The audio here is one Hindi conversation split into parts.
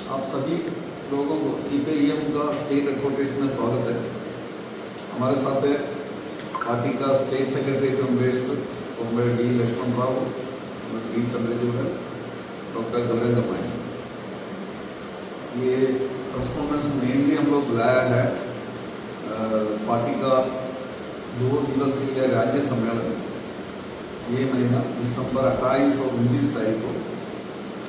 आप सभी लोगों को CPIM का स्टेट हेडक्वार्टर्स में स्वागत है। हमारे साथ है पार्टी का state secretary comrades comrade D Lakshman Rao, D Chandraju है, डॉक्टर गौरेंद्र भाई। ये प्रेस कॉन्फ्रेंस मेनली हम लोग बुलाया है पार्टी का 2 दिवसीय राज्य सम्मेलन ये महीना दिसंबर 28 और 19 तारीख को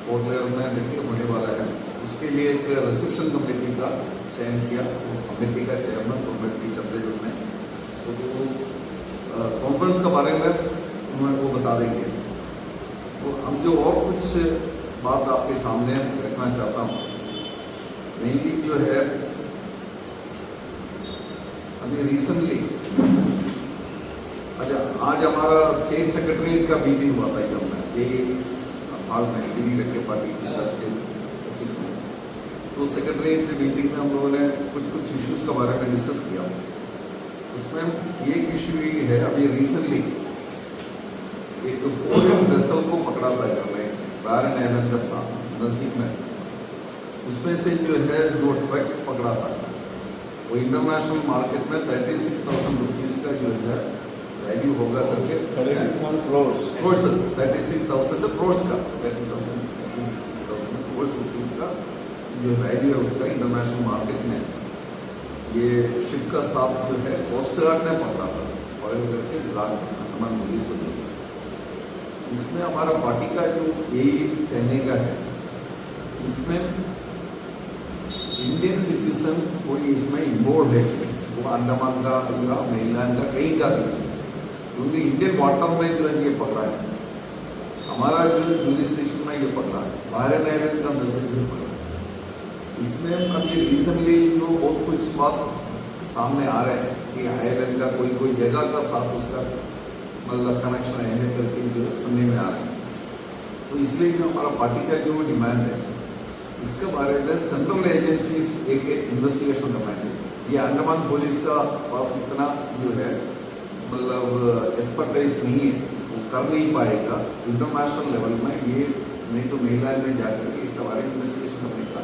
पोर्ट ब्लेयर में होने वाला है। उसके लिए एक रिसेप्शन कमेटी का चयन किया। वो कमेटी का चेयरमैन कमेटी चंद्रजू ने तो कॉन्फ्रेंस के बारे में उन्होंने वो बता देंगे। तो हम जो और कुछ बात आपके सामने रखना चाहता हूँ, मेनली जो है अभी रिसेंटली अच्छा आज हमारा स्टेट सेक्रेटरी का मीटिंग हुआ था जब में ये हाल में दिल्ली रखे पार्टी ऑफिस में। तो सेक्रेटरी मीटिंग में हम लोगों ने कुछ इश्यूज के बारे में डिस्कस किया। उसमें एक इशू ये है, अभी रिसेंटली एक फॉरेन वेसल को पकड़ा था बैरन आइलैंड के साथ नजदीक में। उसमें से जो है 2 ट्रक्स पकड़ा था। वो इंटरनेशनल मार्केट में 36,000 रुपीज़ का जो है वैल्यू होगा करके 36,000 करोड़ का 30,000 करोड़ रुपीज़ का जो वैल्यू है उसका इंटरनेशनल मार्केट में। ये शिप का साथ जो है कोस्ट गार्ड ने पकड़ा था और करके अंडमान पुलिस को दिया। इसमें हमारा पार्टी का जो यही कहने का है, इसमें इंडियन सिटीजन कोई इसमें इन्वॉल्व है, वो अंडमान का या मेनलैंड का कहीं का भी, क्योंकि इंडियन वाटर में जो है ये पकड़ा है। हमारा जो जुरिस्डिक्शन में ये पकड़ा है, बैरन आइलैंड का नजदीक से पकड़ा है। इसमें अभी रिसेंटली जो बहुत कुछ बात सामने आ रहे हैं कि आइलैंड का कोई जगह का साथ उसका मतलब कनेक्शन है करके जो सुनने में आ रहे हैं। तो इसलिए जो हमारा पार्टी का जो डिमांड है, इसके बारे में सेंट्रल एजेंसीज एक इन्वेस्टिगेशन करना चाहिए। ये अंडमान पुलिस का पास इतना जो है मतलब एक्सपर्टाइज नहीं है, वो कर नहीं पाएगा इंटरनेशनल लेवल में। ये नहीं तो मेनलैंड में जाकर के इसके बारे में इन्वेस्टिगेशन करने का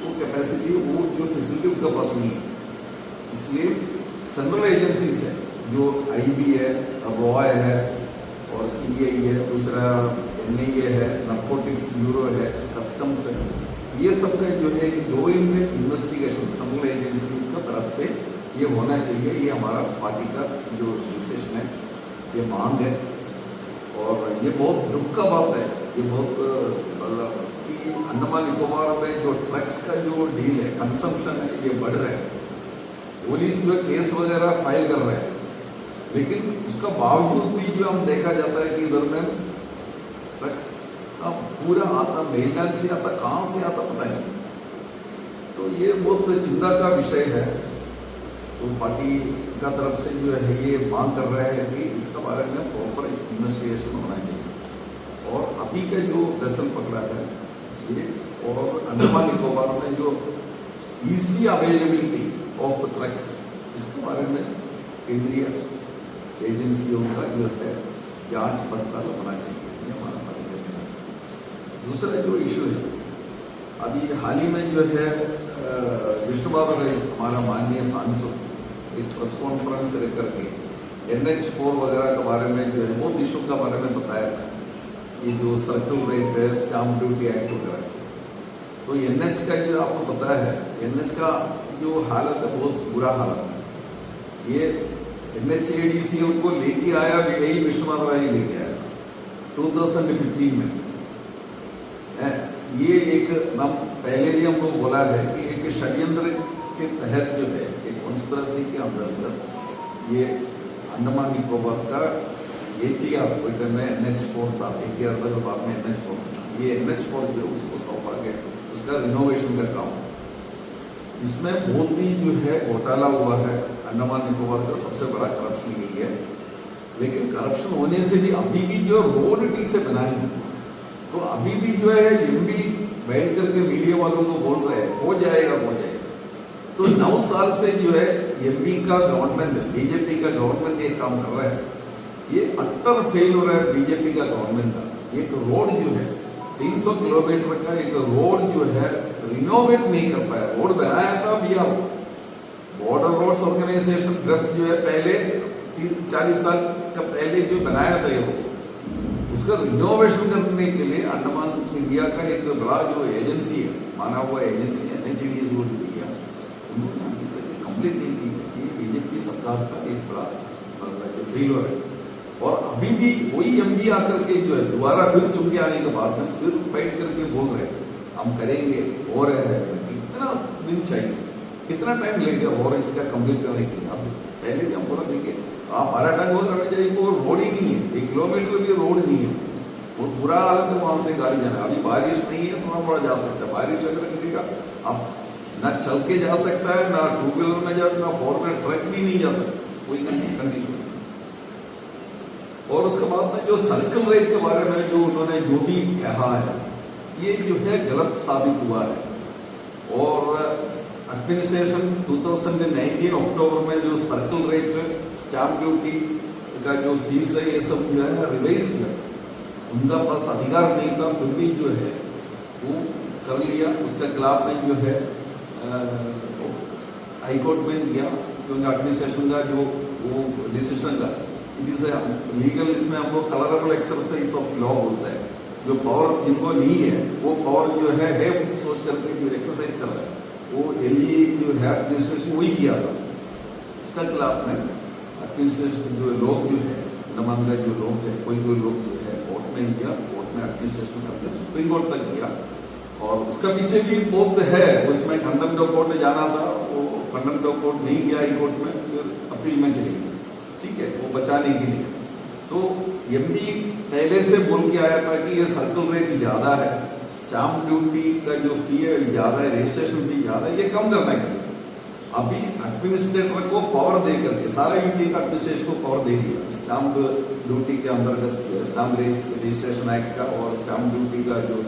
वो कैपेसिटी, वो जो फैसिलिटी उनके पास नहीं है। इसलिए सेंट्रल एजेंसीज है जो IB है, रॉय है और CBI है, दूसरा NIA है, नारकोटिक्स ब्यूरो है, कस्टम्स है, ये सब का जो है कि 2 इन्वेस्टिगेशन सेंट्रल एजेंसीज का तरफ से ये होना चाहिए। ये हमारा पार्टी का जो डिसीजन है, ये मांग है। और ये बहुत दुख का बात है, ये बहुत मतलब कि अंडमान निकोबार में जो ट्रक्स का जो डील है, कंजम्पशन है, ये बढ़ रहा है। पुलिस जो केस वगैरह फाइल कर रहे हैं, लेकिन उसका बावजूद भी जो हम देखा जाता है कि इधर में ट्रक्स पूरा आता मेनलैंड से आता, कहाँ से आता पता नहीं। तो ये बहुत चिंता का विषय है। तो पार्टी का तरफ से जो है ये मांग कर रहा है कि इसका बारे में प्रॉपर इन्वेस्टिगेशन होना चाहिए। और अभी का जो वेसल पकड़ा है ये, और अंडमान निकोबार में जो ईजी अवेलेबिलिटी ऑफ ट्रक्स, इसके बारे में केंद्रीय एजेंसियों का जो है जांच पड़ताल होना चाहिए, ये हमारा पार्टी का कहना है। दूसरा जो इशू है, अभी हाल ही में जो है विष्णु बाबा हमारा माननीय सांसद एक प्रेस कॉन्फ्रेंस लेकर के NH4 वगैरह के बारे में जो है बहुत इशू के बारे में बताया था। ये जो सर्कल रेट है, स्टाम्प ड्यूटी एक्ट वगैरह, तो NH का जो आपको पता है, NH का जो हालत है बहुत बुरा हालत है। ये NHADC उनको लेके आया, यही विष्णु राय लेके आया 2015 में। ये एक नाम पहले भी हम लोग बोला है कि एक षड्यंत्र के तहत जो है, एक कॉन्स्पिरेसी के अंदर ये अंडमान निकोबार का ATR में NH4 था, ATR का बाद में NH4 था। ये NH4 जो उसको सौंपा गया, उसका रिनोवेशन का काम। इसमें बहुत ही जो है घोटाला हुआ है। अंडमान निकोबार का सबसे बड़ा करप्शन यही है। लेकिन करप्शन होने से भी अभी भी जो रोड ठीक से बनाएंगे, तो अभी भी जो है MB बैठ करके मीडिया वालों को बोल रहे हैं हो जाएगा। तो 9 साल से जो है MB का गवर्नमेंट, BJP का गवर्नमेंट ये काम कर रहा है। ये अट्टर फेल हो रहा है BJP का गवर्नमेंट का। एक रोड जो है 300 किलोमीटर का एक रोड जो है रिनोवेट नहीं कर पाया। रोड बनाया था Bihar border roads organisation draft जो है पहले 40 साल का पहले जो बनाया था ये उसका रिनोवेशन करने के लिए अंडमान इंडिया का एक बड़ा जो एजेंसी है, माना हुआ एजेंसी है NHADS वो जो किया, उन्होंने अभी तक कंप्लीट नहीं की। ये बीजेपी सरकार का एक बड़ा फेलियर है। और अभी भी वही MB आकर के जो है दोबारा फिर चुन के आने के बाद में फिर फाइट करके बोल रहे हैं हम करेंगे हो रहे हैं। कितना दिन चाहिए, कितना टाइम लेगा और इसका कंप्लीट करने के लिए? अब पहले भी हम बोला देखिए आप आराटा को करना चाहिए, वो रोड ही नहीं है, 1 किलोमीटर भी रोड नहीं है, वो बुरा हालत है वहाँ से गाड़ी जाना। अभी बारिश नहीं है, थोड़ा मोड़ा जा सकता है, बारिश अगर किसी का अब ना चल के जा सकता है, ना 2 व्हीलर में जा, ना 4 व्हीलर ट्रक भी नहीं जा सकता, कोई कंडीशन। और उसके बाद में जो सर्कल रेट के बारे में जो उन्होंने जो भी कहा है ये जो है गलत साबित हुआ है। और एडमिनिस्ट्रेशन 2019 अक्टूबर में जो सर्कल रेट स्टैम्प ड्यूटी का जो फीस है ये सब जो है रिवाइज किया, उनका पास अधिकार नहीं था, फिर भी जो है वो कर लिया। उसके खिलाफ में जो है हाई कोर्ट में दिया, क्योंकि एडमिनिस्ट्रेशन का जो वो डिसीजन का इट इज लीगल, इसमें हम लोग कलरेबल एक्सरसाइज ऑफ लॉ बोलते हैं। जो पावर जिनको नहीं है वो पावर जो है सोच करके जो एक्सरसाइज कर रहा है वो LE जो है एडमिनिस्ट्रेशन वही किया था। उसका खिलाफ में एडमिनिस्ट्रेशन जो लोग जो है अंडमान का जो लोग है कोई लोग जो है कोर्ट में गया, कोर्ट में एडमिनिस्ट्रेशन करके सुप्रीम कोर्ट तक गया। और उसका पीछे भी बहुत है, उसमें कंटेम्प्ट ऑफ कोर्ट में जाना था, वो कंटेम्प्ट ऑफ कोर्ट नहीं गया हाई कोर्ट में, फिर अपील में चली गई, ठीक है, वो बचाने के लिए। तो MB पहले से बोल के आया था कि ये सर्कल रेट ज़्यादा है, स्टाम्प ड्यूटी का जो फी है ज़्यादा है, रजिस्ट्रेशन फी ज़्यादा है, ये कम करना है। अभी एडमिनिस्ट्रेटर को पावर दे करके सारा यूटी का एडमिनिस्ट्रेशन को पावर दे दिया स्टाम्प ड्यूटी के अंतर्गत स्टाम्प रजिस्ट्रेशन एक्ट का और स्टाम्प ड्यूटी का जो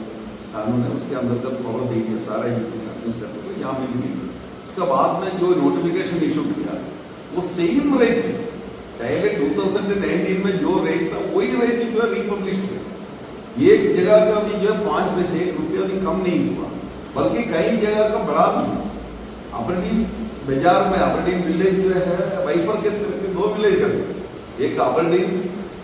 कानून है उसके अंतर्गत पावर दे दिया सारा यूटी एडमिनिस्ट्रेटर को, यहाँ भी नहीं। इसके बाद में जो नोटिफिकेशन इशू किया वो सेम रेट थी, पहले 2019 में जो रेट था वही रेट जो है रिपब्लिश किया। एक जगह का भी जो है 5 में से 1 रुपया भी कम नहीं हुआ, बल्कि कई जगह का बढ़ा भी। अबरडीन बाजार में अबरडीन विलेज जो है वाइफर के 2 विलेज है, एक अबरडीन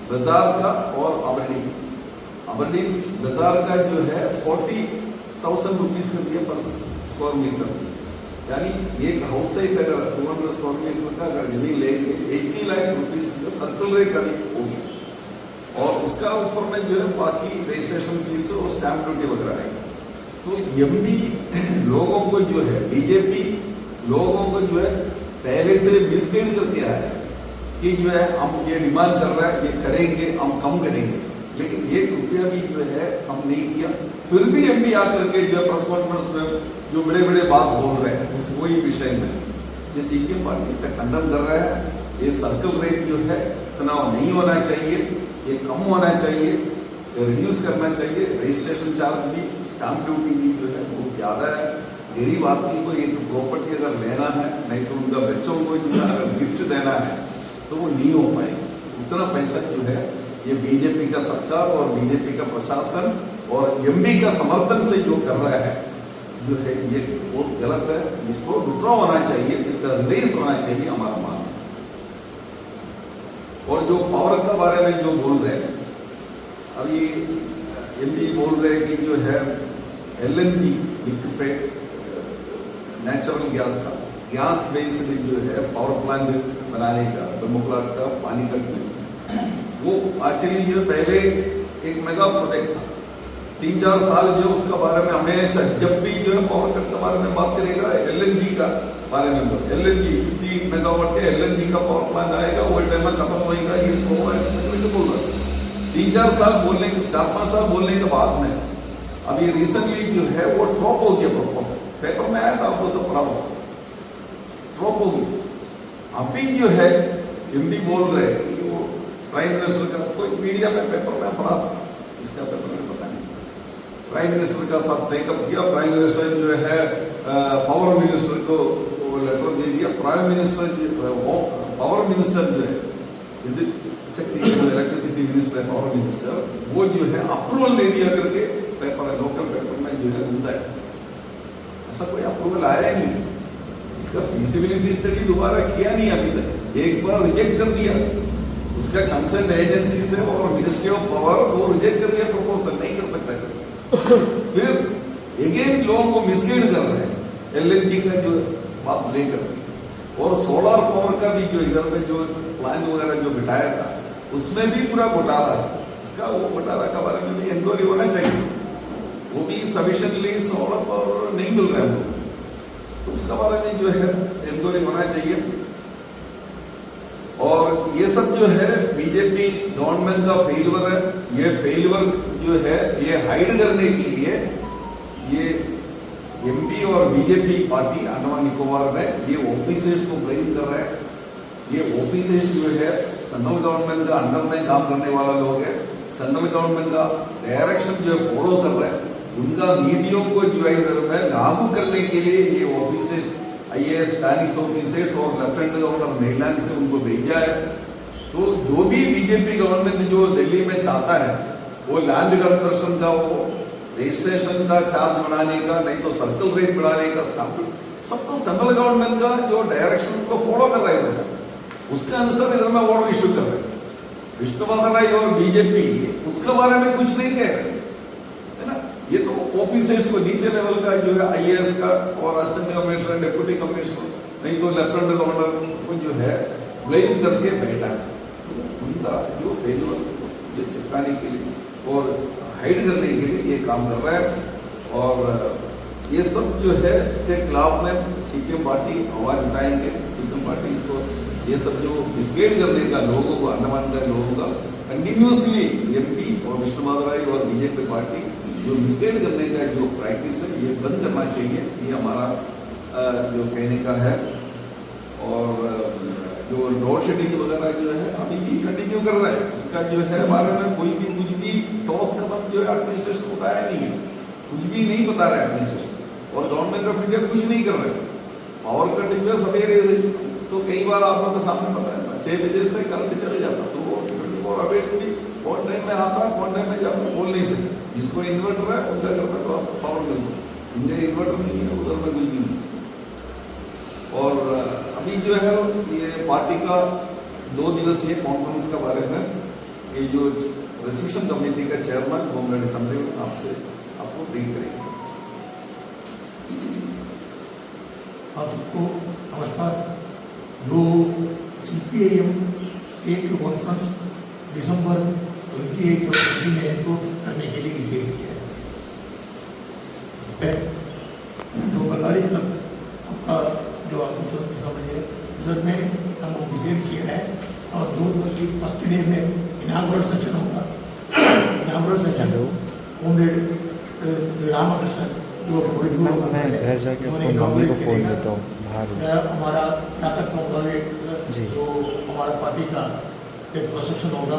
बाजार का और अबरडीन बाजार का जो है 40,000 रुपीज कर दिया पर स्क्वायर मीटर, यानी एक हाउस साइड अगर 200 स्क्वायर मीटर का अगर जमीन लेंगे 80 लाख रुपीज सर्कल रेट का होगी। और उसका ऊपर में जो है बाकी रजिस्ट्रेशन फीस और स्टैम्प ड्यूटी वगैरह आएगा। तो MB लोगों को जो है बीजेपी लोगों को जो है पहले से मिसगाइड करके आया है कि जो है हम ये डिमांड कर रहा है, ये करेंगे, हम कम करेंगे, लेकिन 1 रुपया भी जो है हम नहीं किया। फिर भी MB आकर के जो है प्रेस कॉन्फ्रेंस में जो बड़े बड़े बात बोल रहे हैं उस वही विषय में ये CPM पार्टी इसका खंडन कर रहा है। ये सर्कल रेट जो है इतना नहीं होना चाहिए, ये कम होना चाहिए, रिड्यूस करना चाहिए। रजिस्ट्रेशन चार्ज भी स्टाम्प ड्यूटी भी जो है बहुत ज़्यादा है। गरीब आदमी को एक प्रॉपर्टी अगर लेना है, नहीं तो उनका बच्चों को जो है अगर गिफ्ट देना है तो वो नहीं हो पाएगा। उतना पैसा जो है ये बीजेपी का सरकार और बीजेपी का प्रशासन और MB का समर्थन से जो कर रहा है जो है ये बहुत गलत है। इसको विड्रॉ होना चाहिए, इसका रिलीज होना चाहिए हमारा मानना। और जो पावर के बारे में जो बोल रहे हैं अभी MB बोल रहे हैं कि जो है LNG लिक्विफाइड नेचुरल गैस का गैस बेस्ड जो है पावर प्लांट बनाने का ब्रह्मपुरा का पानीपत में वो एक्चुअली जो पहले एक मेगा प्रोजेक्ट था 3-4 साल जो उसका बारे में हमेशा जब भी जो है पावर कट के बारे में बात करेगा LNG का बारे में LNG 50 मेगावाट के LNG का पावर प्लांट आएगा, वो टाइम में खत्म होएगा, ये बोल रहा है। 3-4 साल बोलने 4-5 साल बोलने के बाद में अभी रिसेंटली जो है वो ड्रॉप हो गया प्रपोजल, पेपर में आया था, आपको सब पढ़ा हो, ड्रॉप हो गया। अभी जो है MB बोल रहे हैं कि वो प्राइम मिनिस्टर का कोई मीडिया में पेपर में पढ़ा, इसका पेपर में पता नहीं, प्राइम मिनिस्टर का साथ टेकअप किया। प्राइम मिनिस्टर जो है पावर मिनिस्टर को लेटर दे दिया। प्राइम मिनिस्टर पावर मिनिस्टर जो है इलेक्ट्रिसिटी मिनिस्टर पावर मिनिस्टर वो जो है अप्रूवल दे दिया करके पेपर है, लोकल पेपर में जो है मिलता है। ऐसा कोई अप्रूवल आया ही नहीं। इसका फीसिबिलिटी स्टडी दोबारा किया नहीं अभी तक, एक बार रिजेक्ट कर दिया उसका कंसर्न एजेंसी से और मिनिस्ट्री ऑफ पावर वो रिजेक्ट कर दिया, प्रपोजल नहीं कर सकता। फिर अगेन लोगों को मिसगाइड कर रहे हैं LNG का जो बात लेकर, और सोलर पावर का भी जो इधर में जो प्लान वगैरह जो बिठाया था उसमें भी पूरा घोटाला है। इसका वो घोटाला के बारे में भी इंक्वायरी होना चाहिए, वो भी सफिशिएंटली सोलर पावर नहीं मिल रहा है हमको, तो उसका बारे में जो है इंक्वायरी होना चाहिए। और ये सब जो है बीजेपी गवर्नमेंट का फेलियर है। ये फेलियर जो है ये हाइड करने के लिए ये MP और बीजेपी पार्टी अंडमान निकोबार में ये ऑफिसर्स को ब्लेम कर रहे हैं। ये ऑफिसर्स जो है सेंट्रल गवर्नमेंट का अंडर में काम करने वाला लोग है, सेंट्रल गवर्नमेंट का डायरेक्शन जो है फॉलो कर रहे हैं, उनका नीतियों को जो है इधर में लागू करने के लिए ये ऑफिसर्स IAS स्टैनिक्स ऑफिसर्स और लेफ्टिनेंट गवर्नर मेलैंड से उनको भेजा है। तो जो भी बीजेपी गवर्नमेंट जो दिल्ली में चाहता है वो लैंड कन्वर्शन का, वो रजिस्ट्रेशन का चार्ज बढ़ाने का, नहीं तो सर्कल रेट बढ़ाने का, सब तो सेंट्रल गवर्नमेंट का जो डायरेक्शन को फॉलो कर रहे हैं, उसके अनुसार इधर में ऑर्डर इशू कर रहे हैं। विष्णुवर्धन राय और बीजेपी उसके बारे में कुछ नहीं कह रहे है ना। ये तो ऑफिसर्स को नीचे लेवल का जो है IAS का और असिस्टेंट कमिश्नर, डिप्टी कमिश्नर, नहीं तो लेफ्टिनेंट गवर्नर को जो है ब्लेम करके बैठा है। तो उनका जो फेलियर ये चिपकाने के लिए और हाइड करने के लिए ये काम कर रहा है। और ये सब जो है के खिलाफ में CPM पार्टी आवाज उठाएंगे। CPM पार्टी इसको ये सब जो मिसगाइड करने का लोगों को, अंडमान के लोगों का कंटिन्यूसली MP और विष्णुवर्धन राय और बीजेपी पार्टी जो मिसगाइड करने का जो प्रैक्टिस है ये बंद करना चाहिए, ये हमारा जो कहने का है। और जो लोड शेडिंग वगैरह जो है अभी भी कंटिन्यू कर रहा है, उसका जो है बारे में कोई भी कुछ भी ठोस कदम जो है एडमिनिस्ट्रेशन उठाया नहीं है, कुछ भी नहीं बता रहा है एडमिनिस्ट्रेशन, और गवर्नमेंट ऑफ इंडिया कुछ नहीं कर रहे। पावर कटिंग में सवेरे तो कई बार आप लोगों के सामने पता है 6 बजे से करंट चले जाता, तो वो 24 अपडेट भी कौन टाइम में आता कौन टाइम में जाता बोल नहीं सकते। जिसको इन्वर्टर है उनका घर में तो पावर मिलता, इनका इन्वर्टर नहीं है उधर में बिजली नहीं। और अभी जो है ये पार्टी का 2 दिवसीय कॉन्फ्रेंस के बारे में ये जो रिसेप्शन कमेटी का चेयरमैन होमगार्ड चंद्रदेव आपसे आपको ब्रीफ करेंगे। आप सबको नमस्कार। जो CPIM स्टेट कॉन्फ्रेंस दिसंबर 28 और 29 को करने के लिए डिसाइड किया है। जो बंगाली तक आपका जो आप समझिए उधर में हमको डिसाइड किया है। और 2 फर्स्ट डे में इनागुरल सेक्शन होगा। इनागुरल सेक्शन कॉमरेड रामकृष्ण जो मैं घर जाके अपनी मम्मी को फ़ोन देता हूँ बाहर। हमारा ताकत जो हमारा पार्टी का एक प्रशिक्षण होगा,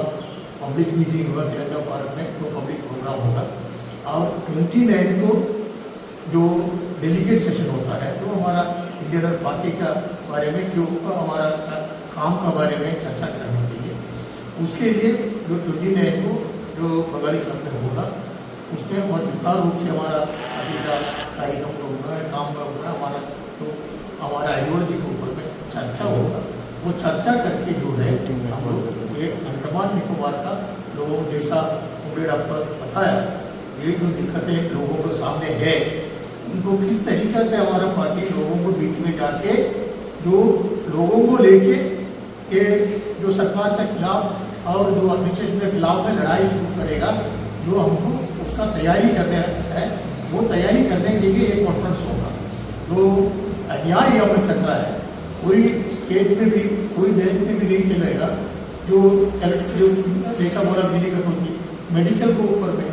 पब्लिक मीटिंग होगा तिरंगा पार्क में, तो पब्लिक प्रोग्राम होगा। और 29 को जो डेलीगेट सेशन होता है तो हमारा इंडियन पार्टी का बारे में जो हमारा काम का बारे में चर्चा करने के लिए, उसके लिए जो 29 को जो बंगाली क्लब में होगा उसमें और विस्तार रूप से हमारा पार्टी का कार्यक्रम का होगा, काम का होगा, हमारा तो हमारा आइडियोलॉजी के ऊपर में चर्चा होगा। वो चर्चा करके जो है हम लोग ये अंडमान निकोबार का लोगों को जैसा कॉमरेड आपको बताया, ये जो दिक्कतें लोगों के सामने है उनको किस तरीके से हमारा पार्टी लोगों को बीच में जाके जो लोगों को लेके ये जो सरकार के खिलाफ और जो एडमिनिस्ट्रेशन के खिलाफ में लड़ाई शुरू करेगा, जो हमको उसका तैयारी करने है, वो तैयारी करने के लिए एक कॉन्फ्रेंस होगा। जो अन्याय यहाँ पर चल रहा है, कोई स्टेट में भी कोई देश में भी नहीं चलेगा। जो देखा बोला बिजली कटौती मेडिकल के ऊपर में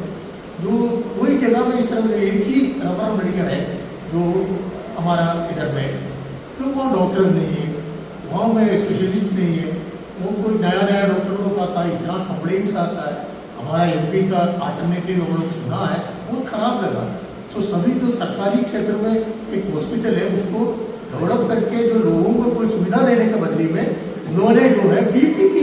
जो कोई जगह में इस तरह एक ही रफर मेडिकल है जो हमारा इधर में, तो वहाँ डॉक्टर नहीं है, वहाँ में स्पेशलिस्ट नहीं है, वो कोई नया नया डॉक्टर लोग आता है, इतना कंप्लेंट्स आता है। हमारा MP का अल्टरनेटिव हम लोग सुना है, बहुत खराब लगा। तो सभी जो सरकारी क्षेत्र में एक हॉस्पिटल है उसको डेवलप करके जो लोगों को कोई सुविधा देने के बदले में उन्होंने जो है PPP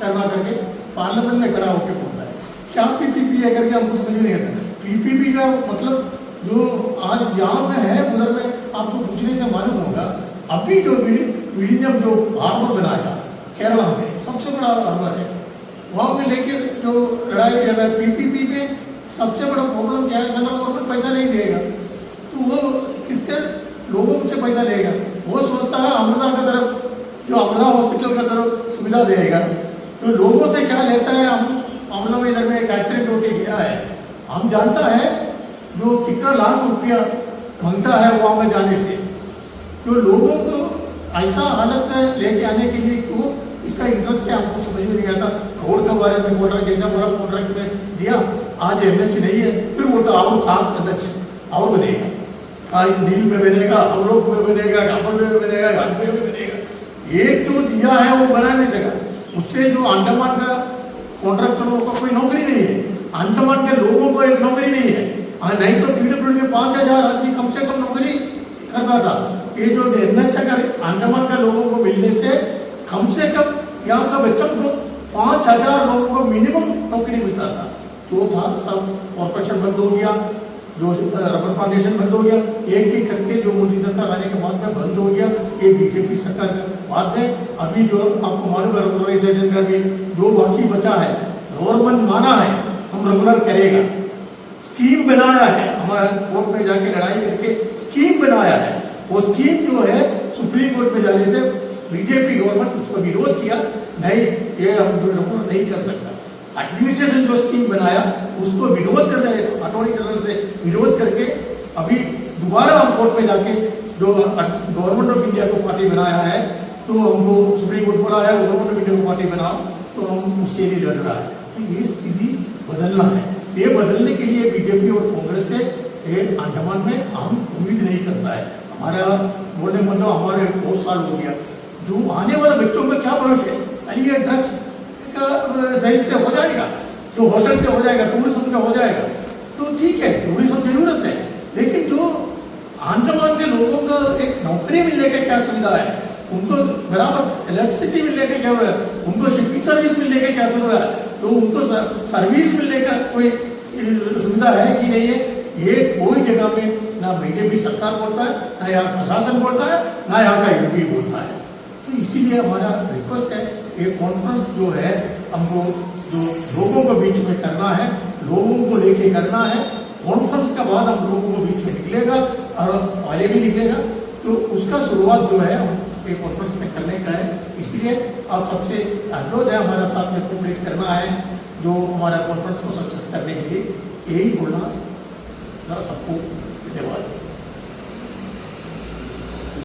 करना करके पार्लियामेंट में खड़ा होकर बोलता है। क्या PPP है करके हमको समझ नहीं आता। PPP का मतलब जो आज जहाँ में है उधर में आपको पूछने से मालूम होगा, अभी जो विलिनियम जो हार्बर बनाया केरला में सबसे बड़ा हार्बर है, वहाँ में लेके जो लड़ाई चल रहा है पीपीपी में सबसे बड़ा प्रॉब्लम क्या है, सेंट्रल गवर्नमेंट पैसा नहीं देगा तो वो किसके लोगों से पैसा लेगा। वो सोचता है अमृता का तरफ, जो अमृता हॉस्पिटल का तरफ सुविधा देगा, तो लोगों से क्या लेता है। हम अमृता में इधर में एक एक्सीडेंट होके गया है, हम जानता है जो कितना लाख रुपया मांगता है वहाँ में जाने से, जो लोगों को ऐसा हालत में लेके आने के लिए क्यों इसका इंटरेस्ट है हमको समझ में नहीं आता। रोड के बारे में बोल रहा है, जैसा बड़ा कॉन्ट्रैक्ट में दिया, आज एनएच नहीं है, फिर बोलता और 7 एनएच और बनेगा, आज नील में बनेगा, अवलोक में बनेगा, काबल में बनेगा, घाटवे में बनेगा। एक जो दिया है वो बना नहीं सका, उससे जो अंडमान का कॉन्ट्रैक्टरों को कोई नौकरी नहीं है, अंडमान के लोगों को एक नौकरी नहीं है। नहीं तो पीडब्ल्यूडी में 5000 आदमी कम से कम नौकरी करता था। ये जो एनएच अगर अंडमान के लोगों को मिलने से कम यहाँ का बच्चों को 5000 लोगों को मिनिमम नौकरी मिलता था। जो था सब कॉर्पोरेशन बंद हो गया, जो रबर प्लांटेशन बंद हो गया, एक करके जो मोदी सरकार आने के बाद में बंद हो गया। ये बीजेपी सरकार के बाद में अभी जो आपको मालूम है रेगुलराइजेशन का भी जो बाकी बचा है, गवर्नमेंट माना है हम रेगुलर करेगा, स्कीम बनाया है, हमारा कोर्ट में जाके लड़ाई करके स्कीम बनाया है। वो स्कीम जो है सुप्रीम कोर्ट में जाने से बीजेपी गवर्नमेंट उसको विरोध किया, नहीं ये हम रेगुलर नहीं कर सकता। एडमिनिस्ट्रेशन जो स्कीम बनाया उसको विरोध करने, अटॉर्नी जनरल से विरोध करके अभी दोबारा हम कोर्ट में जाके जो गवर्नमेंट ऑफ इंडिया को पार्टी बनाया है, तो हमको सुप्रीम कोर्ट बोला है गवर्नमेंट ऑफ इंडिया को पार्टी बनाओ, तो हम उसके लिए लड़ रहा है। तो ये स्थिति बदलना है, ये बदलने के लिए बीजेपी और कांग्रेस से अंडमान में हम उम्मीद नहीं करता है। हमारा बोलने मतलब हमारे बहुत साल हो गया, जो आने वाले बच्चों का क्या भविष्य है, अरे ये ड्रग्स का सही से हो जाएगा, जो होटल से हो जाएगा, टूरिज्म का हो जाएगा, तो ठीक है टूरिज्म जरूरत है, लेकिन जो अंडमान के लोगों को एक नौकरी मिलने का क्या सुविधा है, उनको बराबर इलेक्ट्रिसिटी मिलने का क्या है, उनको शिपिंग सर्विस मिलने का क्या सुविधा है, तो उनको सर्विस मिलने का कोई सुविधा है कि नहीं है। ये कोई जगह में ना बीजेपी सरकार बोलता है, ना यहाँ प्रशासन बोलता है, ना यहाँ का यूपी बोलता है। तो इसीलिए हमारा रिक्वेस्ट है, ये कॉन्फ्रेंस जो है हमको जो लोगों को बीच में करना है, लोगों को लेके करना है। कॉन्फ्रेंस के बाद हम लोगों को बीच में निकलेगा और पहले भी निकलेगा, तो उसका शुरुआत जो है हम एक कॉन्फ्रेंस में करने का है। इसलिए आप सबसे अनुरोध है हमारा साथ में कोऑपरेट करना है, जो हमारा कॉन्फ्रेंस को सक्सेस करने के लिए यही बोलना सबको धन्यवाद।